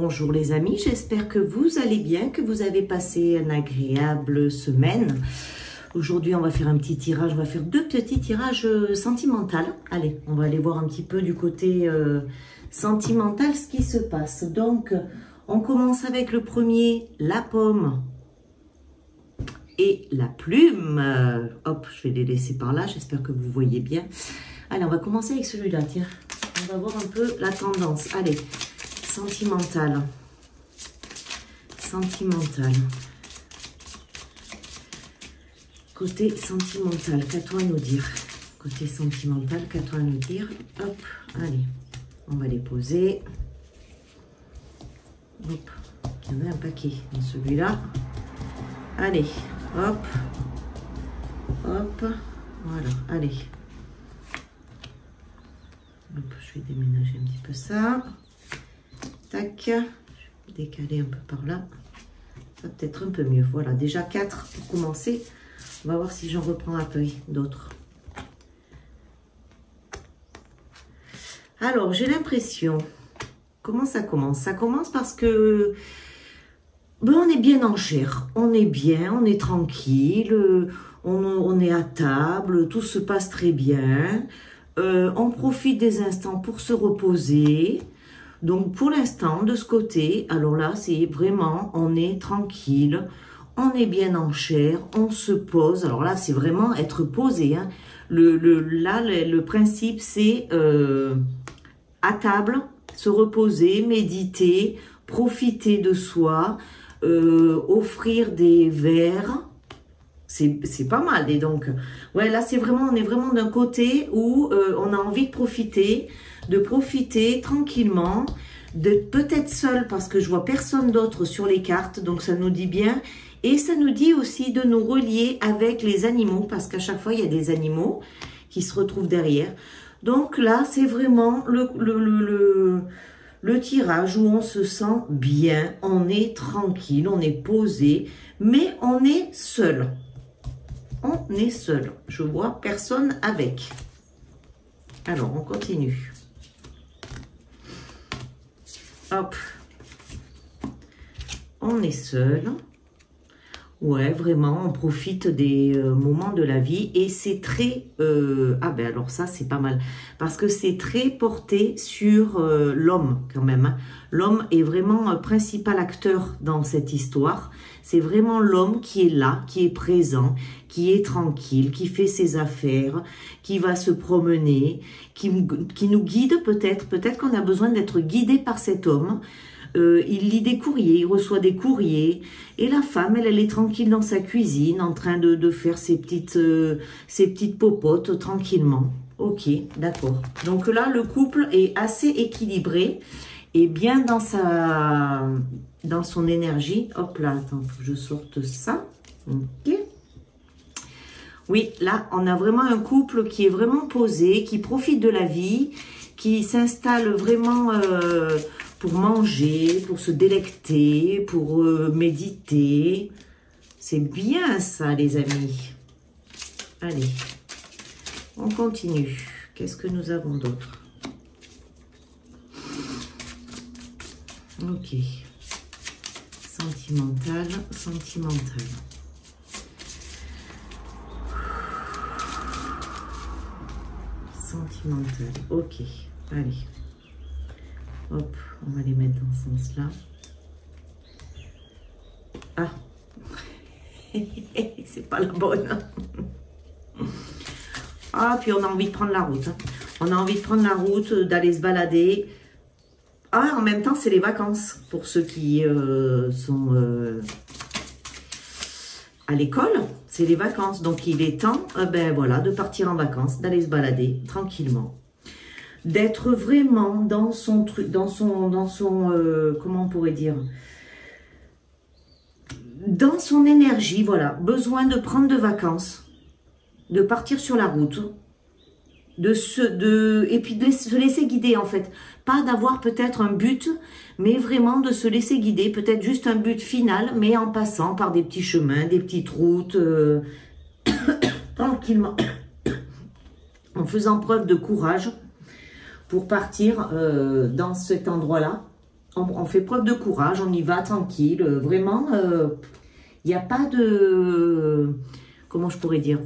bonjour les amis, j'espère que vous allez bien, que vous avez passé une agréable semaine. Aujourd'hui on va faire un petit tirage, on va faire deux petits tirages sentimentaux. Allez, on va aller voir un petit peu du côté sentimental ce qui se passe. Donc on commence avec le premier, la pomme et la plume. Hop, je vais les laisser par là, j'espère que vous voyez bien. Allez, on va commencer avec celui-là, tiens. On va voir un peu la tendance. Allez, sentimental. Sentimental. Côté sentimental, qu'as-tu à nous dire? Côté sentimental, qu'as-tu à nous dire? Hop, allez, on va les poser. Hop, il y en a un paquet dans celui-là. Allez, hop, hop, voilà, allez. Hop, je vais déménager un petit peu ça. Tac, je vais décaler un peu par là. Ça va peut-être un peu mieux. Voilà, déjà 4 pour commencer. On va voir si j'en reprends un peu d'autres. Alors, j'ai l'impression... Comment ça commence? Ça commence parce que... Ben, on est bien en chair. On est bien, on est tranquille. On est à table. Tout se passe très bien. On profite des instants pour se reposer. Donc, pour l'instant, de ce côté, alors là, c'est vraiment, on est tranquille, on est bien en chair, on se pose. Alors là, c'est vraiment être posé. Hein. Le principe, c'est à table, se reposer, méditer, profiter de soi, offrir des verres. C'est pas mal. Et donc, ouais, là, c'est vraiment, on est vraiment d'un côté où on a envie de profiter tranquillement, d'être peut-être seul parce que je vois personne d'autre sur les cartes, donc ça nous dit bien. Et ça nous dit aussi de nous relier avec les animaux, parce qu'à chaque fois, il y a des animaux qui se retrouvent derrière. Donc là, c'est vraiment le tirage où on se sent bien, on est tranquille, on est posé, mais on est seul. On est seul. Je vois personne avec. Alors, on continue. Hop. On est seul. Ouais, vraiment, on profite des moments de la vie. Et c'est très... ah ben alors ça, c'est pas mal. Parce que c'est très porté sur l'homme, quand même. Hein. L'homme est vraiment principal acteur dans cette histoire. C'est vraiment l'homme qui est là, qui est présent, qui est tranquille, qui fait ses affaires, qui va se promener, qui nous guide peut-être. Peut-être qu'on a besoin d'être guidé par cet homme. Il lit des courriers, il reçoit des courriers. Et la femme, elle est tranquille dans sa cuisine, en train de faire ses petites popotes tranquillement. Ok, d'accord. Donc là, le couple est assez équilibré et bien dans son énergie. Hop là, attends, faut que je sorte ça. Ok. Oui, là, on a vraiment un couple qui est vraiment posé, qui profite de la vie, qui s'installe vraiment pour manger, pour se délecter, pour méditer. C'est bien ça, les amis. Allez, on continue. Qu'est-ce que nous avons d'autre? Ok. Sentimental, sentimental. Sentimental, ok, allez, hop, on va les mettre dans ce sens-là. Ah, c'est pas la bonne. Ah, puis on a envie de prendre la route. Hein. On a envie de prendre la route, d'aller se balader. Ah, en même temps, c'est les vacances pour ceux qui sont à l'école. C'est les vacances, donc il est temps, ben voilà, de partir en vacances, d'aller se balader tranquillement, d'être vraiment dans son truc, dans son comment on pourrait dire, dans son énergie, voilà, besoin de prendre de vacances, de partir sur la route, et puis de se laisser guider en fait, pas d'avoir peut-être un but, mais vraiment de se laisser guider, peut-être juste un but final, mais en passant par des petits chemins, des petites routes, tranquillement, en faisant preuve de courage pour partir dans cet endroit-là, on fait preuve de courage, on y va tranquille. Vraiment, il n'y a pas de... Comment je pourrais dire?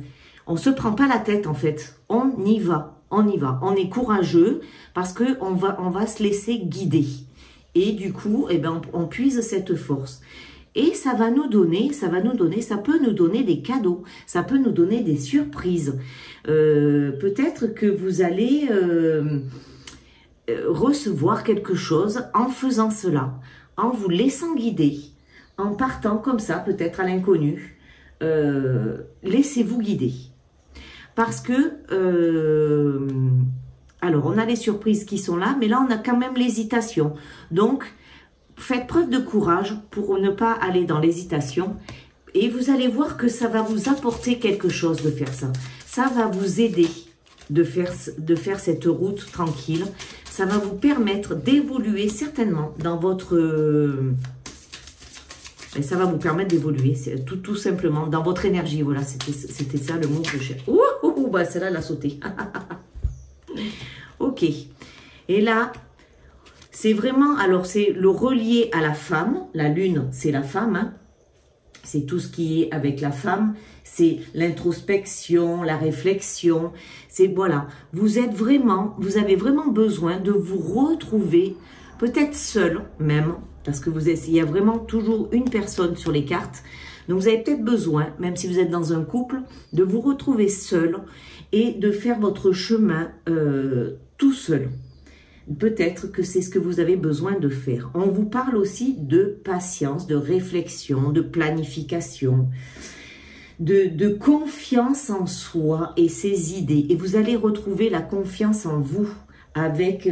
On ne se prend pas la tête en fait. On y va, on y va. On est courageux parce qu'on va se laisser guider. Et du coup, eh ben, on puise cette force. Et ça va nous donner, ça peut nous donner des cadeaux, ça peut nous donner des surprises. Peut-être que vous allez recevoir quelque chose en faisant cela, en vous laissant guider, en partant comme ça, peut-être à l'inconnu. Laissez-vous guider. Parce que, alors on a les surprises qui sont là, mais là on a quand même l'hésitation. Donc, faites preuve de courage pour ne pas aller dans l'hésitation. Et vous allez voir que ça va vous apporter quelque chose de faire ça. Ça va vous aider de faire cette route tranquille. Ça va vous permettre d'évoluer certainement dans votre... Et ça va vous permettre d'évoluer, tout simplement, dans votre énergie. Voilà, c'était ça le mot que je cherche. Ouh, bah celle-là, elle a sauté. Ok. Et là, c'est vraiment, alors c'est le relier à la femme. La lune, c'est la femme. Hein. C'est tout ce qui est avec la femme. C'est l'introspection, la réflexion. C'est, voilà, vous avez vraiment besoin de vous retrouver, peut-être seul même, parce que il y a vraiment toujours une personne sur les cartes. Donc, vous avez peut-être besoin, même si vous êtes dans un couple, de vous retrouver seul et de faire votre chemin tout seul. Peut-être que c'est ce que vous avez besoin de faire. On vous parle aussi de patience, de réflexion, de planification, de confiance en soi et ses idées. Et vous allez retrouver la confiance en vous. Avec,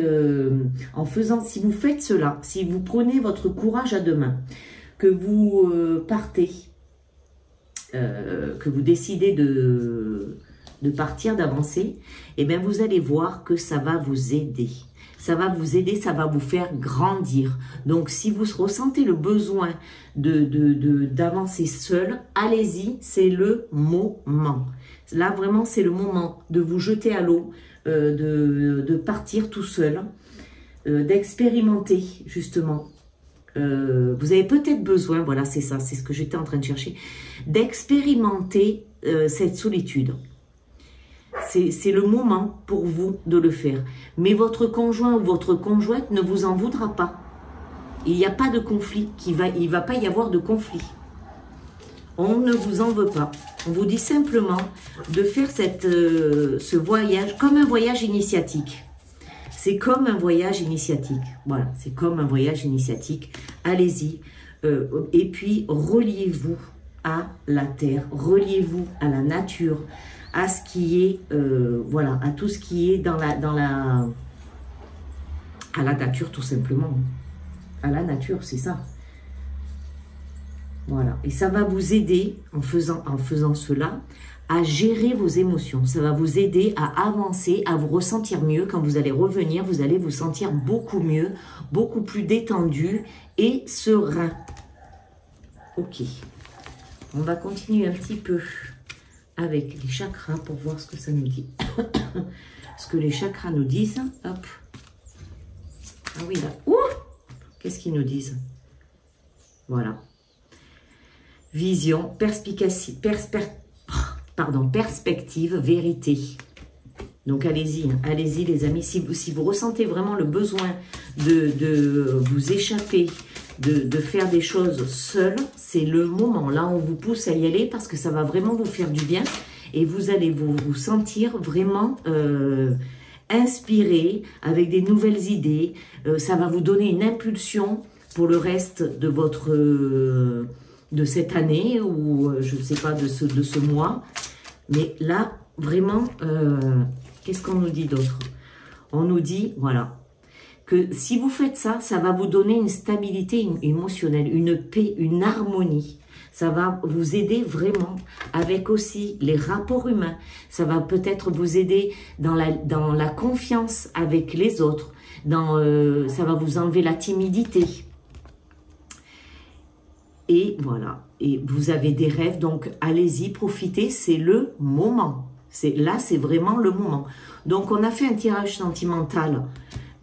en faisant, si vous faites cela, si vous prenez votre courage à deux mains, que vous partez, que vous décidez de partir, d'avancer, et bien vous allez voir que ça va vous aider. Ça va vous aider, ça va vous faire grandir. Donc, si vous ressentez le besoin d'avancer seul, allez-y, c'est le moment. Là, vraiment, c'est le moment de vous jeter à l'eau, de partir tout seul, d'expérimenter justement. Vous avez peut-être besoin, voilà, c'est ça, c'est ce que j'étais en train de chercher, d'expérimenter cette solitude. C'est le moment pour vous de le faire. Mais votre conjoint ou votre conjointe ne vous en voudra pas. Il n'y a pas de conflit, il ne va pas y avoir de conflit. On ne vous en veut pas. On vous dit simplement de faire ce voyage comme un voyage initiatique. C'est comme un voyage initiatique. Voilà, c'est comme un voyage initiatique. Allez-y. Et puis, reliez-vous à la terre, reliez-vous à la nature, à ce qui est, voilà, à tout ce qui est à la nature, tout simplement. À la nature, c'est ça. Voilà, et ça va vous aider, en faisant cela, à gérer vos émotions. Ça va vous aider à avancer, à vous ressentir mieux. Quand vous allez revenir, vous allez vous sentir beaucoup mieux, beaucoup plus détendu et serein. Ok, on va continuer un petit peu avec les chakras pour voir ce que ça nous dit. Ce que les chakras nous disent. Hop. Ah oui, là. Ouh! Qu'est-ce qu'ils nous disent? Voilà. Vision, perspective, vérité. Donc allez-y, allez-y les amis. Si vous ressentez vraiment le besoin de vous échapper, de faire des choses seul, c'est le moment. Là, on vous pousse à y aller parce que ça va vraiment vous faire du bien et vous allez vous sentir vraiment inspiré, avec des nouvelles idées. Ça va vous donner une impulsion pour le reste de votre... de cette année ou je ne sais pas de ce mois. Mais là, vraiment, qu'est-ce qu'on nous dit d'autre? On nous dit, voilà, que si vous faites ça, ça va vous donner une stabilité émotionnelle, une paix, une harmonie. Ça va vous aider vraiment avec aussi les rapports humains. Ça va peut-être vous aider dans la confiance avec les autres. Ça va vous enlever la timidité. Et voilà, et vous avez des rêves, donc allez-y, profitez, c'est le moment. Là, c'est vraiment le moment. Donc, on a fait un tirage sentimental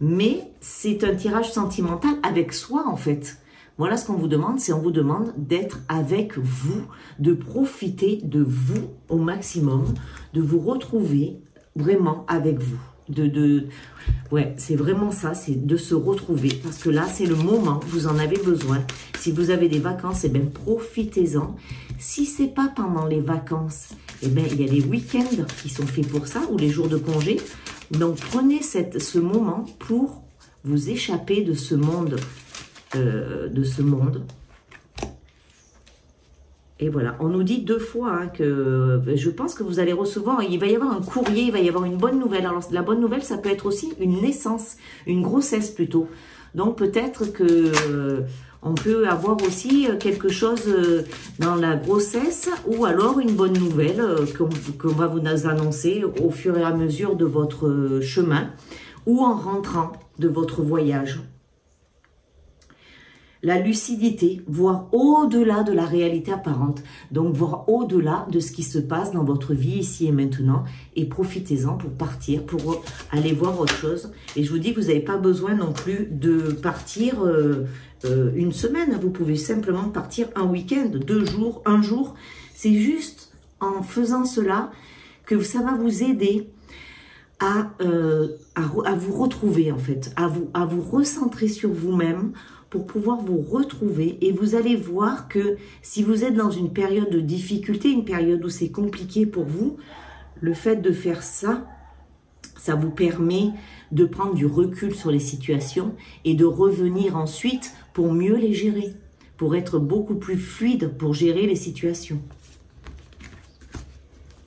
mais c'est un tirage sentimental avec soi en fait. Voilà ce qu'on vous demande, c'est on vous demande d'être avec vous, de profiter de vous au maximum, de vous retrouver vraiment avec vous. Ouais, c'est vraiment ça, c'est de se retrouver, parce que là, c'est le moment, vous en avez besoin. Si vous avez des vacances, eh bien, profitez-en. Si c'est pas pendant les vacances, eh bien, il y a les week-ends qui sont faits pour ça, ou les jours de congé. Donc, prenez ce moment pour vous échapper de ce monde. Et voilà, on nous dit 2 fois hein, que je pense que vous allez recevoir, il va y avoir un courrier, il va y avoir une bonne nouvelle. Alors la bonne nouvelle, ça peut être aussi une naissance, une grossesse plutôt. Donc peut-être que on peut avoir aussi quelque chose dans la grossesse ou alors une bonne nouvelle qu'on va vous annoncer au fur et à mesure de votre chemin ou en rentrant de votre voyage. La lucidité, voir au-delà de la réalité apparente, donc voir au-delà de ce qui se passe dans votre vie ici et maintenant, et profitez-en pour partir, pour aller voir autre chose. Et je vous dis que vous n'avez pas besoin non plus de partir une semaine, vous pouvez simplement partir un week-end, 2 jours, 1 jour. C'est juste en faisant cela que ça va vous aider à vous retrouver en fait, à vous recentrer sur vous-même, pour pouvoir vous retrouver et vous allez voir que si vous êtes dans une période de difficulté, une période où c'est compliqué pour vous, le fait de faire ça, ça vous permet de prendre du recul sur les situations et de revenir ensuite pour mieux les gérer, pour être beaucoup plus fluide pour gérer les situations.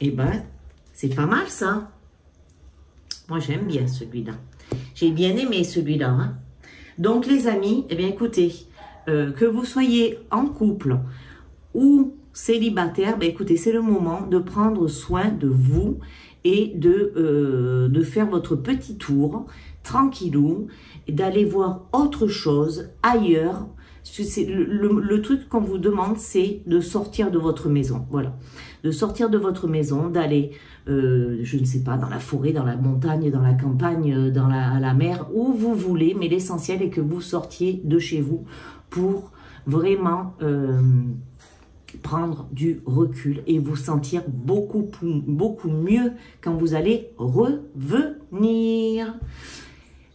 Eh ben, c'est pas mal ça. Moi j'aime bien celui-là. J'ai bien aimé celui-là, hein. Donc les amis, eh bien écoutez, que vous soyez en couple ou célibataire, ben écoutez, c'est le moment de prendre soin de vous et de faire votre petit tour tranquillou et d'aller voir autre chose ailleurs. Le truc qu'on vous demande, c'est de sortir de votre maison, voilà, de sortir de votre maison, d'aller, je ne sais pas, dans la forêt, dans la montagne, dans la campagne, à la mer, où vous voulez, mais l'essentiel est que vous sortiez de chez vous pour vraiment prendre du recul et vous sentir beaucoup mieux quand vous allez revenir.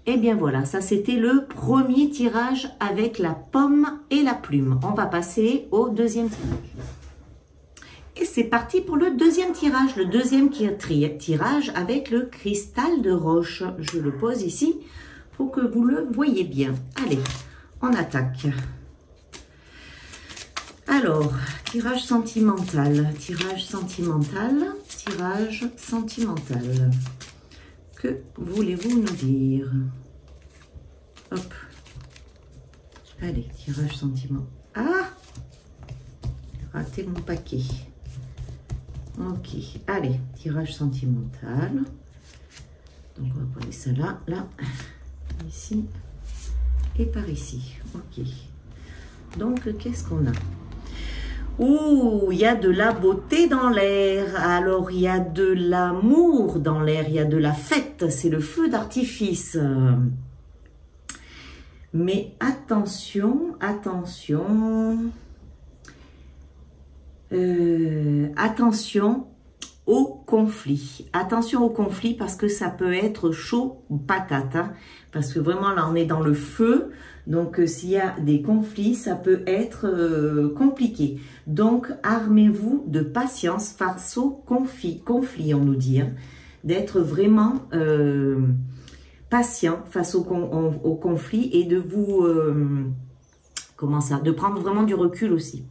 Et bien voilà, ça c'était le premier tirage avec la pomme et la plume. On va passer au deuxième tirage. Et c'est parti pour le deuxième tirage. Le deuxième tirage avec le cristal de roche. Je le pose ici pour que vous le voyez bien. Allez, on attaque. Alors, tirage sentimental, tirage sentimental, tirage sentimental. Que voulez-vous nous dire? Hop. Allez, tirage sentiment. Ah! Raté mon paquet. Ok. Allez, tirage sentimental. Donc, on va prendre ça là, là, ici et par ici. Ok. Donc, qu'est-ce qu'on a? Ouh, il y a de la beauté dans l'air. Alors, il y a de l'amour dans l'air. Il y a de la fête. C'est le feu d'artifice. Mais attention, attention. Attention au conflit. Attention au conflit parce que ça peut être chaud ou patate. Hein, parce que vraiment, là, on est dans le feu. Donc, s'il y a des conflits, ça peut être compliqué. Donc, armez-vous de patience face au conflit, on nous dit. Hein, d'être vraiment patient face au conflit et de vous... comment ça? De prendre vraiment du recul aussi.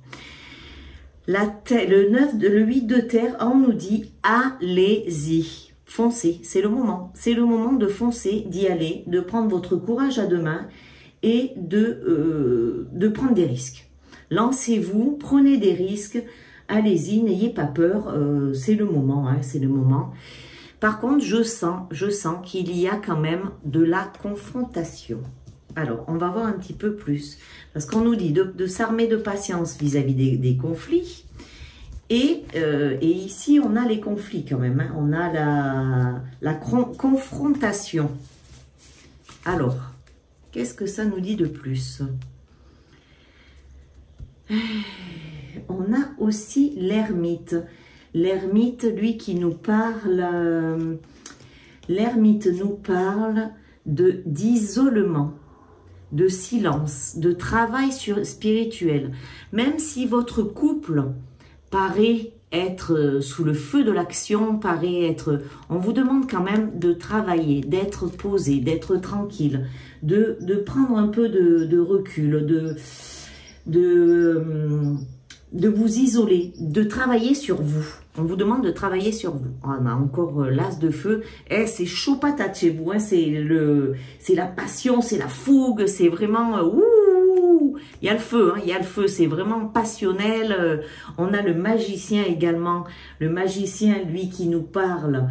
Le 8 de terre, on nous dit allez-y, foncez, c'est le moment. C'est le moment de foncer, d'y aller, de prendre votre courage à deux mains et de prendre des risques. Lancez-vous, prenez des risques, allez-y, n'ayez pas peur, c'est le moment, hein, c'est le moment. Par contre, je sens qu'il y a quand même de la confrontation. Alors, on va voir un petit peu plus, parce qu'on nous dit de s'armer de patience vis-à-vis des conflits. Et ici, on a les conflits quand même, hein. On a la confrontation. Alors, qu'est-ce que ça nous dit de plus? On a aussi l'ermite. L'ermite, lui, qui nous parle... L'ermite nous parle d'isolement, de silence, de travail spirituel. Même si votre couple paraît être sous le feu de l'action, paraît être... On vous demande quand même de travailler, d'être posé, d'être tranquille, de prendre un peu de recul, de vous isoler, de travailler sur vous. On vous demande de travailler sur vous. On a encore l'as de feu. Eh, c'est chaud patate chez vous. Hein. C'est la passion, c'est la fougue. C'est vraiment... ouh, il y a le feu. Hein, il y a le feu. C'est vraiment passionnel. On a le magicien également. Le magicien, lui, qui nous parle.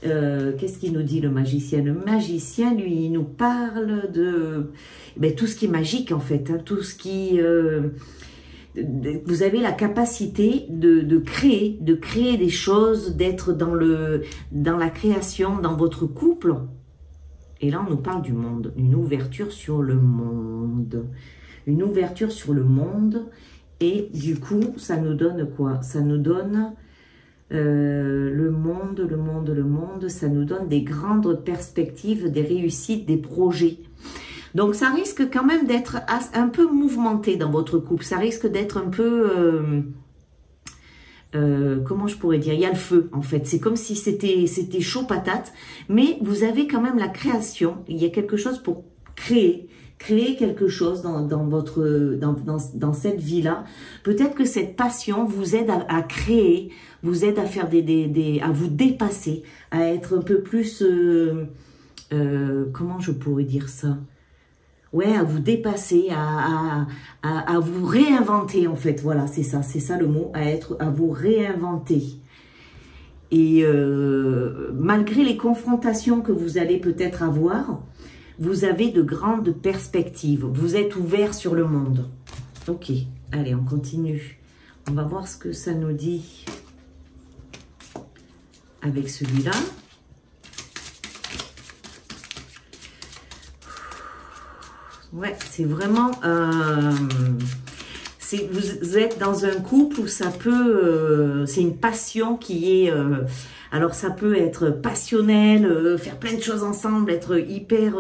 Qu'est-ce qu'il nous dit, le magicien? Le magicien, lui, il nous parle de... Ben, tout ce qui est magique, en fait. Hein, tout ce qui... vous avez la capacité de créer des choses, d'être dans la création, dans votre couple. Et là, on nous parle du monde, une ouverture sur le monde. Une ouverture sur le monde. Et du coup, ça nous donne quoi? Ça nous donne le monde, ça nous donne des grandes perspectives, des réussites, des projets. Donc, ça risque quand même d'être un peu mouvementé dans votre couple. Ça risque d'être un peu... comment je pourrais dire? Il y a le feu, en fait. C'est comme si c'était chaud patate. Mais vous avez quand même la création. Il y a quelque chose pour créer quelque chose dans cette vie-là. Peut-être que cette passion vous aide à créer, vous aide à faire à vous dépasser, à être un peu plus... comment je pourrais dire ça? Ouais, à vous dépasser, à vous réinventer, en fait. Voilà, c'est ça le mot, à vous réinventer. Et malgré les confrontations que vous allez peut-être avoir, vous avez de grandes perspectives. Vous êtes ouvert sur le monde. Ok, allez, on continue. On va voir ce que ça nous dit avec celui-là. Ouais, c'est vraiment... vous êtes dans un couple où ça peut... c'est une passion qui est... alors, ça peut être passionnel, faire plein de choses ensemble, être hyper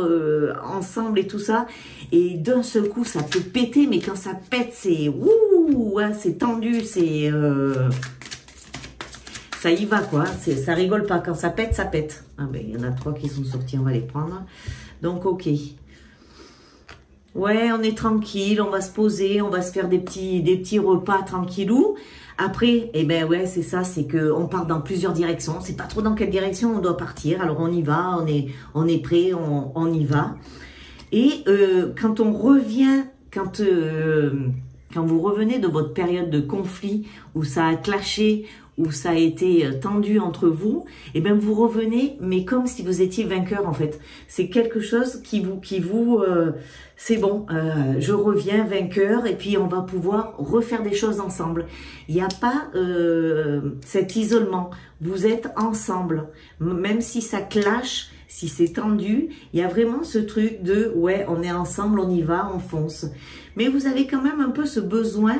ensemble et tout ça. Et d'un seul coup, ça peut péter, mais quand ça pète, c'est... ouh, hein, c'est tendu, c'est... ça y va, quoi. Ça rigole pas. Quand ça pète, ça pète. Ah ben, il y en a 3 qui sont sortis, on va les prendre. Donc, ok. Ouais, on est tranquille, on va se poser, on va se faire des petits repas tranquillou. Après, eh ben ouais, c'est ça, c'est que on part dans plusieurs directions. C'est pas trop dans quelle direction on doit partir. Alors on y va, on est prêt, on y va. Et quand on revient, quand vous revenez de votre période de conflit où ça a clashé, où ça a été tendu entre vous, et bien vous revenez, mais comme si vous étiez vainqueur en fait. C'est quelque chose qui vous c'est bon, je reviens vainqueur et puis on va pouvoir refaire des choses ensemble. Il n'y a pas cet isolement. Vous êtes ensemble, même si ça clash, si c'est tendu, il y a vraiment ce truc de ouais, on est ensemble, on y va, on fonce. Mais vous avez quand même un peu ce besoin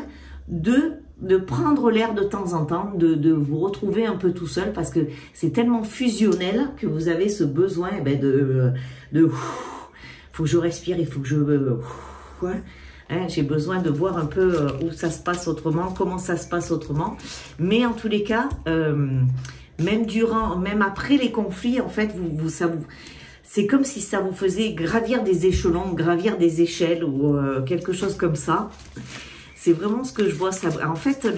de prendre l'air de temps en temps, de vous retrouver un peu tout seul parce que c'est tellement fusionnel que vous avez ce besoin eh ben, faut que je respire, il faut que je... ouais, hein, j'ai besoin de voir un peu où ça se passe autrement, comment ça se passe autrement. Mais en tous les cas, même après les conflits, en fait, c'est comme si ça vous faisait gravir des échelons, gravir des échelles ou quelque chose comme ça. C'est vraiment ce que je vois. En fait,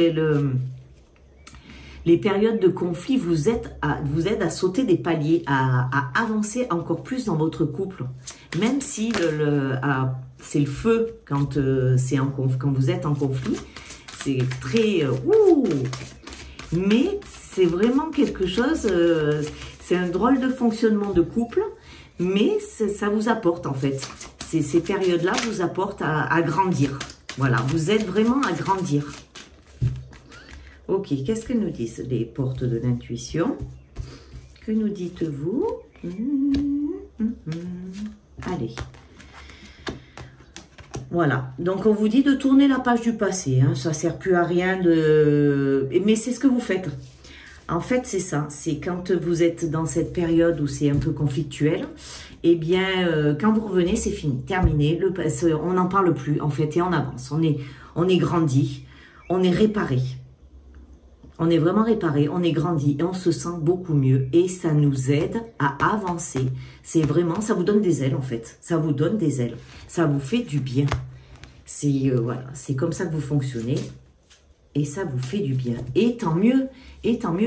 les périodes de conflit vous aident à sauter des paliers, à avancer encore plus dans votre couple. Même si c'est le feu quand vous êtes en conflit. C'est très... mais c'est vraiment quelque chose... c'est un drôle de fonctionnement de couple, mais ça vous apporte en fait. Ces périodes-là vous apportent à grandir. Voilà, vous êtes vraiment à grandir. Ok, qu'est-ce que nous disent les portes de l'intuition? Que nous dites-vous? Allez. Voilà, donc on vous dit de tourner la page du passé, hein. Ça ne sert plus à rien de... Mais c'est ce que vous faites. En fait, c'est ça, c'est quand vous êtes dans cette période où c'est un peu conflictuel, eh bien, quand vous revenez, c'est fini, terminé, on n'en parle plus, en fait, et on avance. On est grandi, on est réparé. On est vraiment réparé, on est grandi et on se sent beaucoup mieux. Et ça nous aide à avancer. C'est vraiment, ça vous donne des ailes en fait. Ça vous donne des ailes. Ça vous fait du bien. C'est voilà, c'est comme ça que vous fonctionnez. Et ça vous fait du bien. Et tant mieux,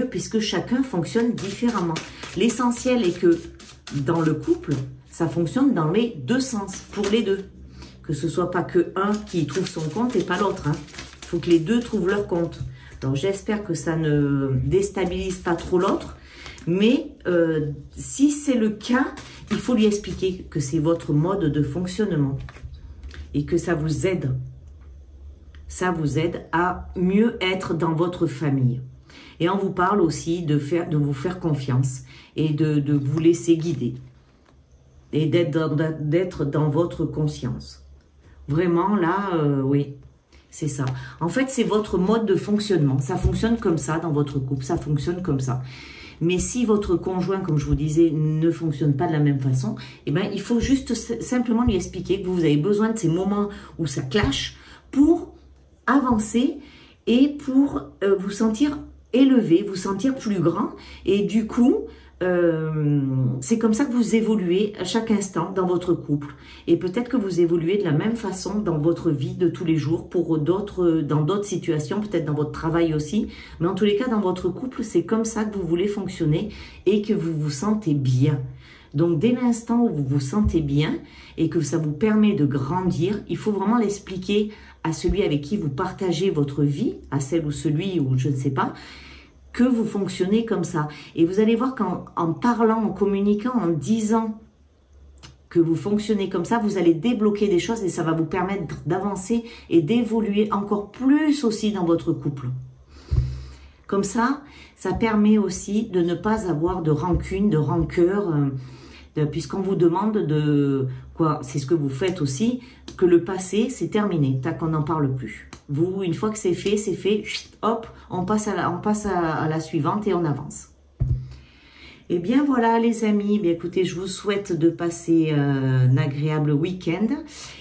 puisque chacun fonctionne différemment. L'essentiel est que dans le couple, ça fonctionne dans les deux sens, pour les deux. Que ce soit pas que un qui trouve son compte et pas l'autre. Hein. Il faut que les deux trouvent leur compte. Donc, j'espère que ça ne déstabilise pas trop l'autre. Mais si c'est le cas, il faut lui expliquer que c'est votre mode de fonctionnement. Et que ça vous aide. Ça vous aide à mieux être dans votre famille. Et on vous parle aussi de vous faire confiance. Et de vous laisser guider. Et d'être dans votre conscience. Vraiment, là, oui. C'est ça. En fait, c'est votre mode de fonctionnement. Ça fonctionne comme ça dans votre couple. Ça fonctionne comme ça. Mais si votre conjoint, comme je vous disais, ne fonctionne pas de la même façon, eh ben, il faut juste simplement lui expliquer que vous avez besoin de ces moments où ça clash pour avancer et pour vous sentir élevé, vous sentir plus grand. Et du coup, c'est comme ça que vous évoluez à chaque instant dans votre couple. Et peut-être que vous évoluez de la même façon dans votre vie de tous les jours, dans d'autres situations, peut-être dans votre travail aussi. Mais en tous les cas, dans votre couple, c'est comme ça que vous voulez fonctionner et que vous vous sentez bien. Donc, dès l'instant où vous vous sentez bien et que ça vous permet de grandir, il faut vraiment l'expliquer à celui avec qui vous partagez votre vie, à celle ou celui ou je ne sais pas, que vous fonctionnez comme ça. Et vous allez voir qu'en parlant, en communiquant, en disant que vous fonctionnez comme ça, vous allez débloquer des choses et ça va vous permettre d'avancer et d'évoluer encore plus aussi dans votre couple. Comme ça, ça permet aussi de ne pas avoir de rancune, de rancœur, puisqu'on vous demande de... quoi, c'est ce que vous faites aussi, que le passé, c'est terminé, tac, on n'en parle plus. Vous, une fois que c'est fait, hop, on passe à la suivante et on avance. Et bien voilà les amis, bien écoutez, je vous souhaite de passer un agréable week-end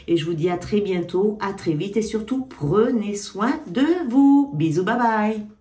et je vous dis à très bientôt, à très vite et surtout prenez soin de vous. Bisous, bye bye.